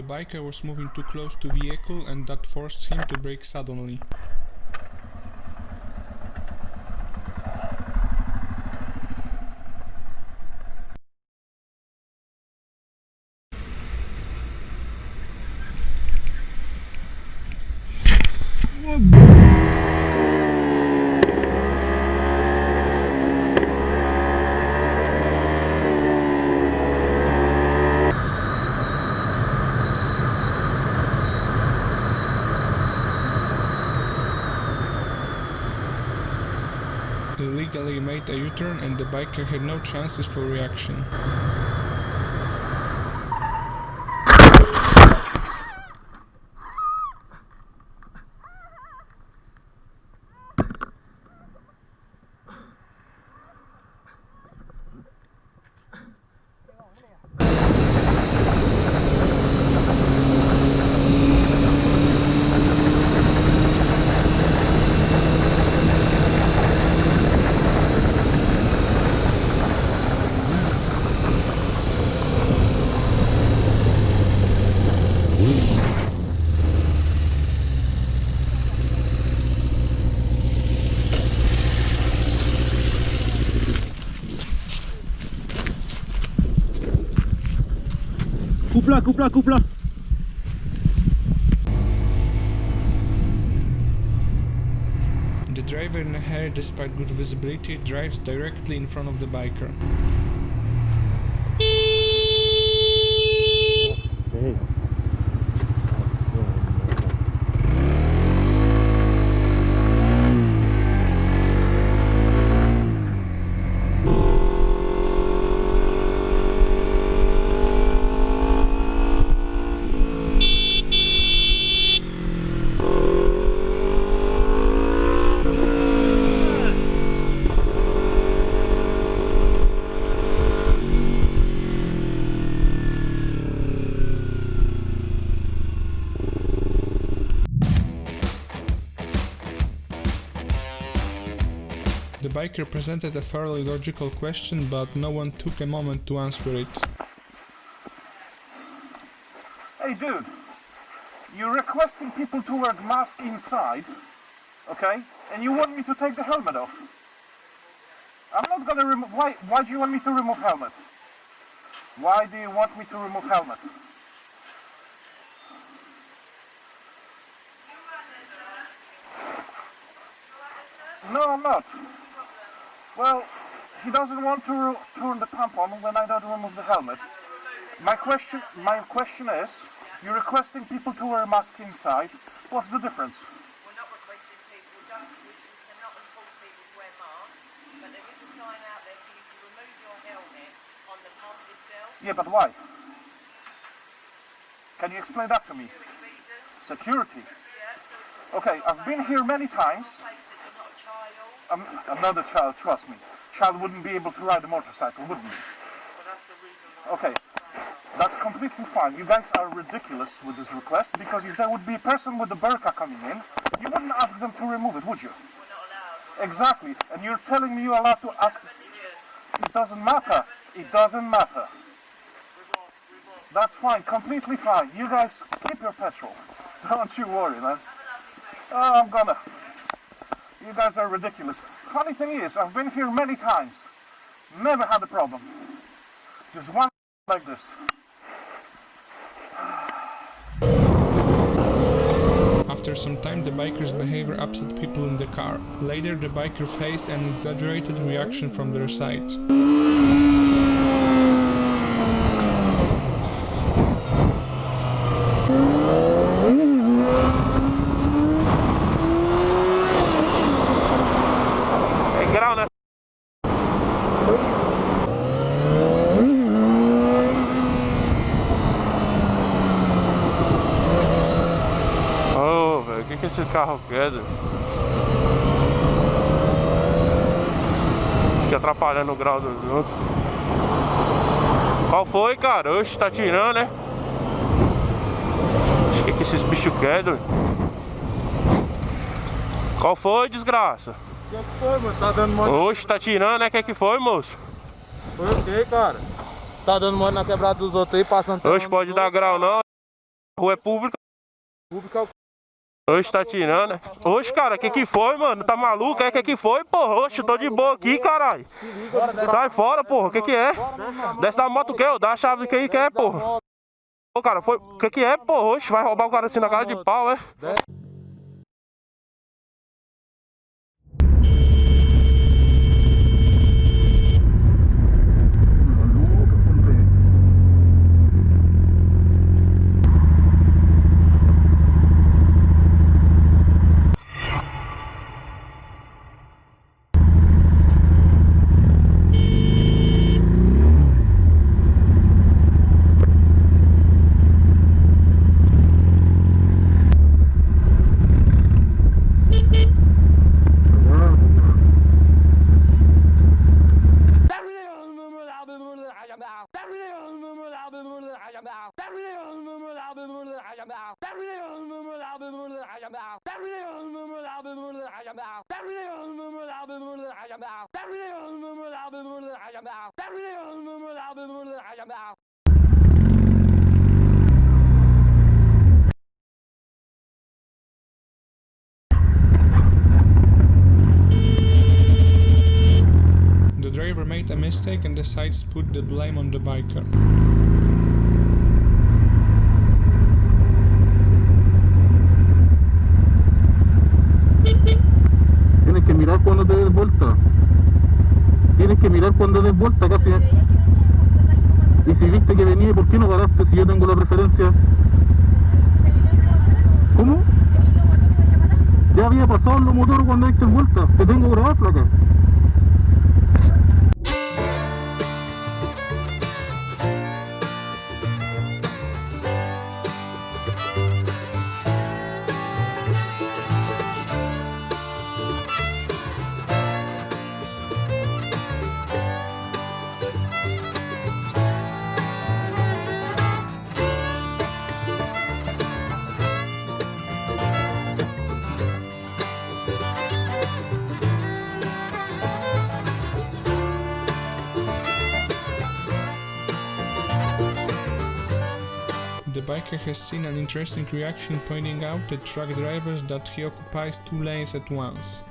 The biker was moving too close to the vehicle and that forced him to brake suddenly. Illegally made a U-turn and the biker had no chances for reaction. Coupe là. The driver in a hurry, despite good visibility, drives directly in front of the biker. The biker presented a fairly logical question, but no one took a moment to answer it. Hey dude, you're requesting people to wear masks inside, okay? And you want me to take the helmet off? I'm not gonna remove. Why do you want me to remove helmet? Why do you want me to remove helmet? No, I'm not. Well, he doesn't want to turn the pump on when I don't remove the helmet. My question is, you're requesting people to wear a mask inside. What's the difference? We're not requesting people. We cannot enforce people to wear masks, but there is a sign out there for you to remove your helmet on the pump itself. Yeah, but why? Can you explain that to me? Security reasons. Security. Yeah, so Okay, I've been here many times. I'm not a child, trust me. Child wouldn't be able to ride a motorcycle, wouldn't he? Okay, that's completely fine. You guys are ridiculous with this request, because if there would be a person with a burqa coming in, you wouldn't ask them to remove it, would you? We're not allowed. Exactly, and you're telling me you're allowed to ask... It doesn't matter. It doesn't matter. That's fine, completely fine. You guys keep your petrol. Don't you worry, man. Oh, I'm gonna... You guys are ridiculous. Funny thing is, I've been here many times. Never had a problem. Just one like this. After some time, the biker's behavior upset people in the car. Later, the biker faced an exaggerated reaction from their side. O que esse carro quer? Fica atrapalhando o grau dos outros. Qual foi, cara? Oxe, tá tirando, né? O que esses bichos querem? Qual foi, desgraça? O que foi, mano? Tá dando mano. Oxe, tá tirando, né? Que foi, moço? Foi o quê, cara? Tá dando mano na quebrada dos outros aí, passando. Oxe, pode dar grau não. Rua é pública. Pública. Oxe, tá tirando, né? Oxe, cara, que foi, mano? Tá maluco? É que foi, porra? Oxe, tô de boa aqui, caralho. Sai fora, porra. Que é? Desce da moto o quê? Dá a chave que aí que é, porra. Ô, cara, foi. Que é, porra? Oxe, vai roubar o cara assim na cara de pau, é? The driver made a mistake and decides to put the blame on the biker. Tienes que mirar cuando te des vuelta. Tienes que mirar cuando des vuelta casi. Y si viste que venía, ¿por qué no paraste si yo tengo la preferencia? ¿Cómo? Ya había pasado en los motores cuando diste vuelta. Te tengo grabada, placa. The biker has seen an interesting reaction pointing out to truck drivers that he occupies 2 lanes at once.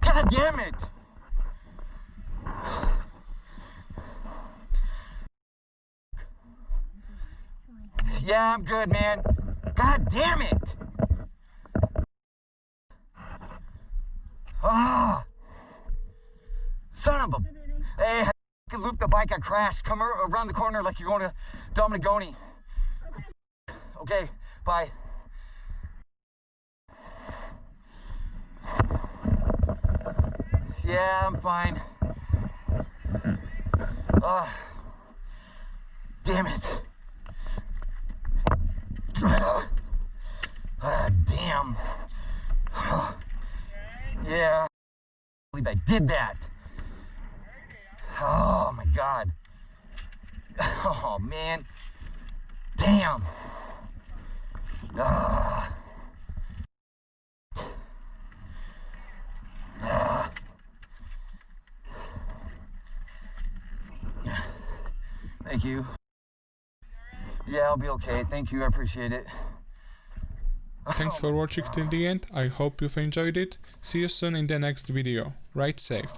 God damn it! Yeah, I'm good, man. God damn it! Ah! Son of a... Hey, I can loop the bike. I crashed. Come around the corner like you're going to Dominigoni. Okay, bye. Yeah, I'm fine. Damn it. Damn. Yeah. I believe I did that. Oh my God. Oh man. Damn. Thank you. Yeah, I'll be okay. Thank you. I appreciate it. Thanks for watching till the end. I hope you've enjoyed it. See you soon in the next video. Ride safe.